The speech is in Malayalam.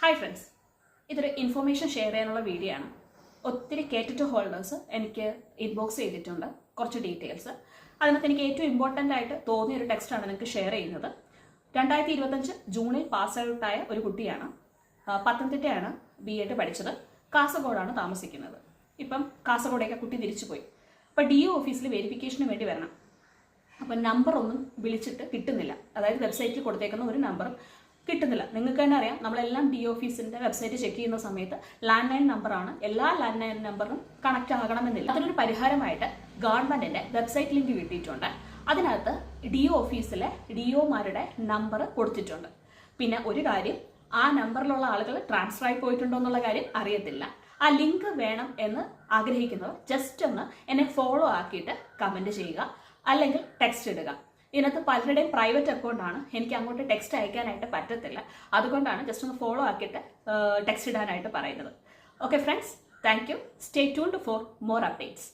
ഹായ് ഫ്രണ്ട്സ്, ഇതൊരു ഇൻഫോർമേഷൻ ഷെയർ ചെയ്യാനുള്ള വീഡിയോ ആണ്. ഒത്തിരി കേട്ടിട്ട് ഹോൾഡേഴ്സ് എനിക്ക് ഇൻബോക്സ് ചെയ്തിട്ടുണ്ട് കുറച്ച് ഡീറ്റെയിൽസ്. അതിനകത്ത് എനിക്ക് ഏറ്റവും ഇമ്പോർട്ടൻ്റ് ആയിട്ട് തോന്നിയ ഒരു ടെക്സ്റ്റാണ് നിങ്ങൾക്ക് ഷെയർ ചെയ്യുന്നത്. 2025 ജൂണിൽ പാസ് ഔട്ടായ ഒരു കുട്ടിയാണ്. പത്തനംതിട്ടയാണ് BEd പഠിച്ചത്. കാസർഗോഡാണ് താമസിക്കുന്നത്. ഇപ്പം കാസർഗോഡേക്ക് കുട്ടി തിരിച്ചുപോയി. അപ്പോൾ DO ഓഫീസിൽ വെരിഫിക്കേഷന് വേണ്ടി വരണം. അപ്പം നമ്പറൊന്നും വിളിച്ചിട്ട് കിട്ടുന്നില്ല. അതായത് വെബ്സൈറ്റിൽ കൊടുത്തേക്കുന്ന ഒരു നമ്പറും കിട്ടുന്നില്ല. നിങ്ങൾക്ക് തന്നെ അറിയാം, നമ്മളെല്ലാം DO ഓഫീസിൻ്റെ വെബ്സൈറ്റ് ചെക്ക് ചെയ്യുന്ന സമയത്ത് ലാൻഡ് ലൈൻ നമ്പറാണ്. എല്ലാ ലാൻഡ് ലൈൻ നമ്പറും കണക്റ്റ് ആകണമെന്നില്ല. അതിനൊരു പരിഹാരമായിട്ട് ഗവൺമെൻറ്റിൻ്റെ വെബ്സൈറ്റ് ലിങ്ക് കിട്ടിയിട്ടുണ്ട്. അതിനകത്ത് DO ഓഫീസിലെ DOമാരുടെ നമ്പർ കൊടുത്തിട്ടുണ്ട്. പിന്നെ ഒരു കാര്യം, ആ നമ്പറിലുള്ള ആളുകൾ ട്രാൻസ്ഫർ ആയി പോയിട്ടുണ്ടോ എന്നുള്ള കാര്യം അറിയത്തില്ല. ആ ലിങ്ക് വേണം എന്ന് ആഗ്രഹിക്കുന്നവർ ജസ്റ്റ് ഒന്ന് എന്നെ ഫോളോ ആക്കിയിട്ട് കമൻറ്റ് ചെയ്യുക, അല്ലെങ്കിൽ ടെക്സ്റ്റ് ഇടുക. ഇതിനകത്ത് പലരുടെയും പ്രൈവറ്റ് അക്കൗണ്ടാണ്, എനിക്ക് അങ്ങോട്ട് ടെക്സ്റ്റ് അയക്കാനായിട്ട് പറ്റത്തില്ല. അതുകൊണ്ടാണ് ജസ്റ്റ് ഒന്ന് ഫോളോ ആക്കിയിട്ട് ടെക്സ്റ്റ് ഇടാനായിട്ട് പറയുന്നത്. Okay friends, thank you. Stay tuned for more updates.